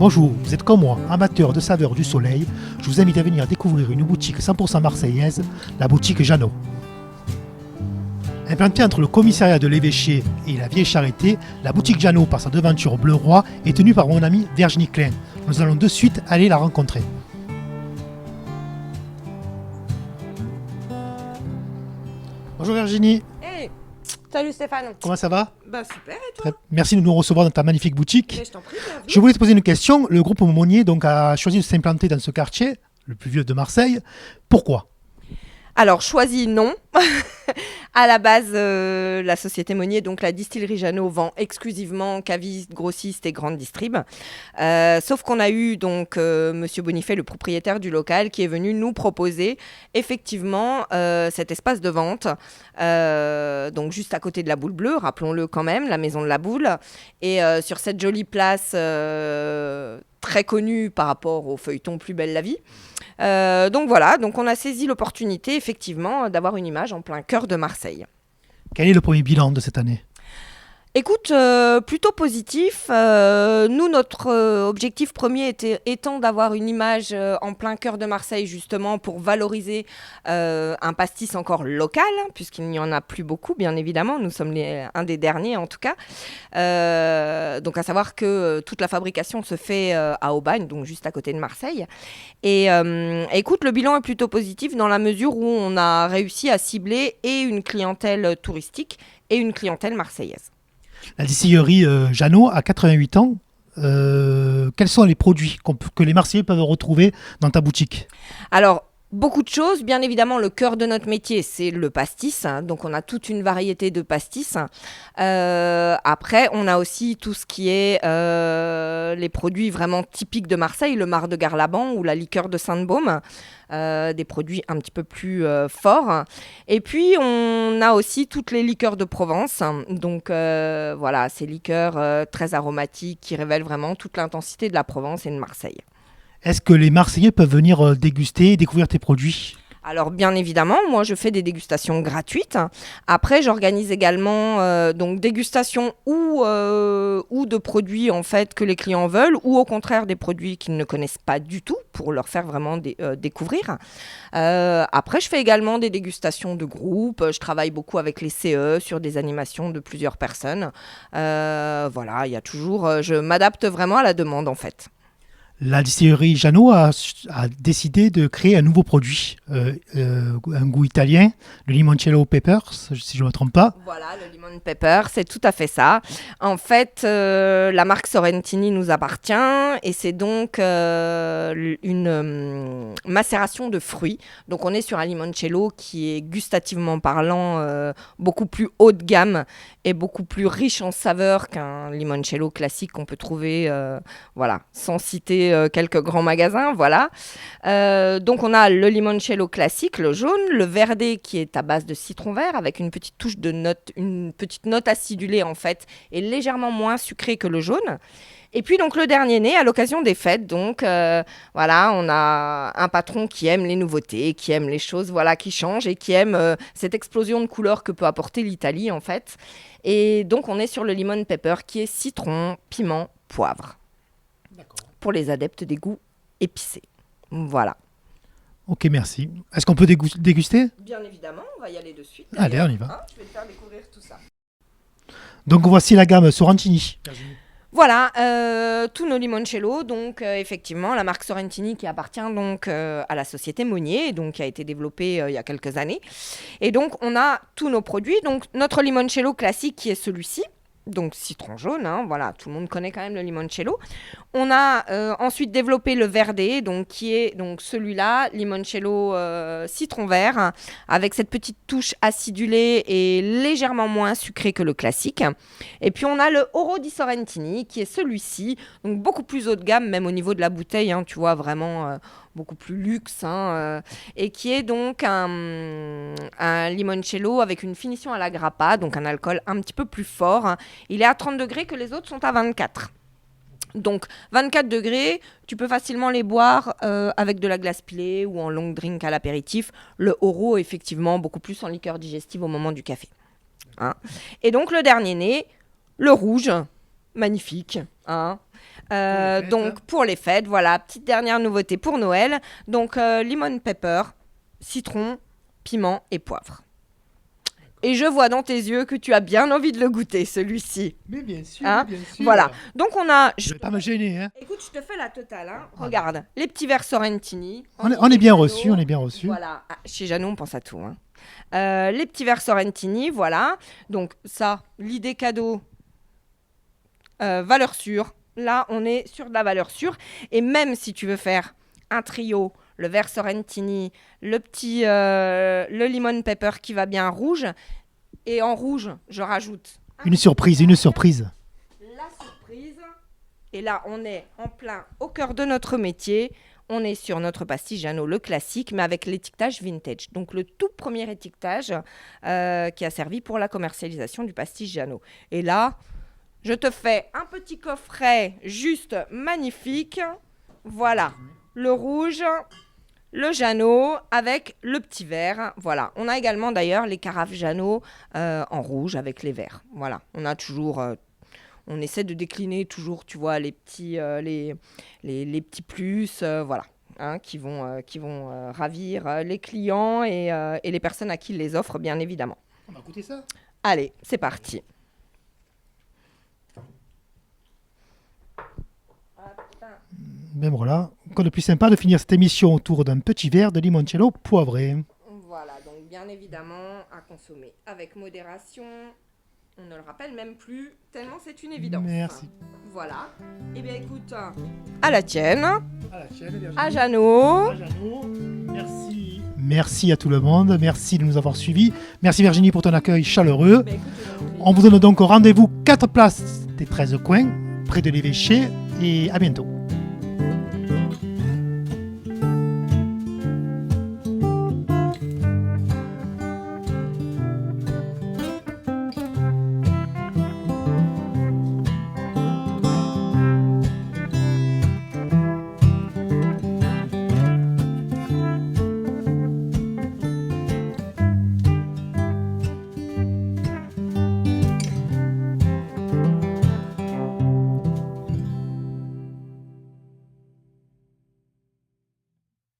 Bonjour, vous êtes comme moi, amateur de saveurs du soleil. Je vous invite à venir découvrir une boutique 100% marseillaise, la boutique Jeannot. Implantée entre le commissariat de l'évêché et la Vieille Charité, la boutique Jeannot, par sa devanture bleu roi, est tenue par mon amie Virginie Klein. Nous allons de suite aller la rencontrer. Bonjour Virginie. Hey, salut Stéphane. Comment ça va? Bah super, et toi? Merci de nous recevoir dans ta magnifique boutique. Mais je t'en prie, bienvenue. Je voulais te poser une question. Le groupe Monnier donc, a choisi de s'implanter dans ce quartier, le plus vieux de Marseille. Pourquoi? Alors, choisi, non. À la base, la société Monnier, donc la distillerie Jeannot, vend exclusivement cavistes, grossistes et grandes distrib. Sauf qu'on a eu donc Monsieur Bonifay, le propriétaire du local, qui est venu nous proposer effectivement cet espace de vente, donc juste à côté de la Boule Bleue, rappelons-le quand même, la maison de la Boule, et sur cette jolie place très connue par rapport au feuilleton Plus belle la vie. Donc voilà, donc on a saisi l'opportunité effectivement d'avoir une image en plein cœur de Marseille. Quel est le premier bilan de cette année? Écoute, plutôt positif. Nous, notre objectif premier étant d'avoir une image en plein cœur de Marseille, justement, pour valoriser un pastis encore local, puisqu'il n'y en a plus beaucoup, bien évidemment. Nous sommes un des derniers, en tout cas. Donc, à savoir que toute la fabrication se fait à Aubagne, donc juste à côté de Marseille. Et écoute, le bilan est plutôt positif dans la mesure où on a réussi à cibler et une clientèle touristique et une clientèle marseillaise. La distillerie Jeannot a 88 ans. Quels sont les produits que les Marseillais peuvent retrouver dans ta boutique? Alors, beaucoup de choses. Bien évidemment, le cœur de notre métier, c'est le pastis. Donc, on a toute une variété de pastis. Après, on a aussi tout ce qui est les produits vraiment typiques de Marseille, le marc de Garlaban ou la liqueur de Sainte-Baume. Des produits un petit peu plus forts. Et puis, on a aussi toutes les liqueurs de Provence. Donc, voilà, ces liqueurs très aromatiques qui révèlent vraiment toute l'intensité de la Provence et de Marseille. Est-ce que les Marseillais peuvent venir déguster et découvrir tes produits? Alors bien évidemment, moi je fais des dégustations gratuites. Après, j'organise également donc dégustation ou de produits en fait que les clients veulent, ou au contraire des produits qu'ils ne connaissent pas du tout pour leur faire vraiment découvrir. Après, je fais également des dégustations de groupe. Je travaille beaucoup avec les CE sur des animations de plusieurs personnes. Voilà, il y a toujours. Je m'adapte vraiment à la demande en fait. La distillerie Jeannot a décidé de créer un nouveau produit, un goût italien, le limoncello peppers, si je ne me trompe pas. Voilà, le lemon pepper, c'est tout à fait ça. En fait, la marque Sorrentini nous appartient et c'est donc une macération de fruits. Donc, on est sur un limoncello qui est gustativement parlant beaucoup plus haut de gamme et beaucoup plus riche en saveurs qu'un limoncello classique qu'on peut trouver, voilà, sans citer quelques grands magasins, voilà. Donc on a le limoncello classique, le jaune, le verdé qui est à base de citron vert avec une petite touche de note, une petite note acidulée en fait, et légèrement moins sucrée que le jaune. Et puis donc le dernier né à l'occasion des fêtes, donc voilà, on a un patron qui aime les nouveautés, qui aime les choses voilà qui changent et qui aime cette explosion de couleurs que peut apporter l'Italie en fait. Et donc on est sur le lemon pepper qui est citron, piment, poivre. D'accord. Pour les adeptes des goûts épicés. Voilà. Ok, merci. Est-ce qu'on peut déguster? Bien évidemment, on va y aller de suite. Allez, on y va. Je vais te faire découvrir tout ça. Donc voici la gamme Sorrentini. Voilà, tous nos limoncello, donc effectivement la marque Sorrentini qui appartient donc à la société Monnier, donc qui a été développée il y a quelques années. Et donc on a tous nos produits, donc notre limoncello classique qui est celui-ci. Donc citron jaune, hein, voilà, tout le monde connaît quand même le limoncello. On a ensuite développé le verdé, donc qui est donc celui-là, limoncello citron vert, hein, avec cette petite touche acidulée et légèrement moins sucrée que le classique. Et puis on a le Oro di Sorrentini, qui est celui-ci, donc beaucoup plus haut de gamme, même au niveau de la bouteille, hein, tu vois, vraiment beaucoup plus luxe, hein, et qui est donc un limoncello avec une finition à la grappa, donc un alcool un petit peu plus fort. Hein. Il est à 30 degrés que les autres sont à 24. Donc 24 degrés, tu peux facilement les boire avec de la glace pilée ou en long drink à l'apéritif. Le Oro, effectivement, beaucoup plus en liqueur digestive au moment du café. Hein. Et donc le dernier né, le rouge, magnifique, hein, fêtes. Donc pour les fêtes, voilà, petite dernière nouveauté pour Noël. Donc lemon pepper, citron, piment et poivre. Et je vois dans tes yeux que tu as bien envie de le goûter, celui-ci. Mais bien sûr, Hein, bien sûr. Voilà. Donc on a... Je vais pas me gêner. Hein. Écoute, je te fais la totale. Hein. Regarde, les petits verres Sorrentini. On est bien reçus, on est bien reçus. Voilà. Ah, chez Jeannot, on pense à tout. Hein. Les petits verres Sorrentini, voilà. Donc ça, l'idée cadeau, valeur sûre. Là, on est sur de la valeur sûre. Et même si tu veux faire un trio, le verre Sorrentini, le lemon pepper qui va bien rouge. Et en rouge, je rajoute Une surprise. la surprise. Et là, on est en plein au cœur de notre métier. On est sur notre pastis Jeannot, le classique, mais avec l'étiquetage vintage. Donc, le tout premier étiquetage qui a servi pour la commercialisation du pastis Jeannot. Et là, je te fais un petit coffret juste magnifique. Voilà, le rouge, le Jeannot avec le petit verre. Voilà, on a également d'ailleurs les carafes Jeannot en rouge avec les verres. Voilà, on a toujours... on essaie de décliner toujours, tu vois, les petits plus, voilà, hein, qui vont ravir les clients et les personnes à qui ils les offrent, bien évidemment. On va goûter ça. Allez, c'est parti. Ben voilà, quoi de plus sympa de finir cette émission autour d'un petit verre de limoncello poivré. Voilà, donc bien évidemment à consommer avec modération. On ne le rappelle même plus, tellement c'est une évidence. Merci. Voilà. Eh bien écoute, à la tienne, À la chaîne, Virginie. à Jeannot. À Jeannot. Merci. Merci à tout le monde, merci de nous avoir suivis. Merci Virginie pour ton accueil chaleureux. Bah, écoute, On vous donne donc rendez-vous 4 places des 13 coins, près de l'évêché, et à bientôt.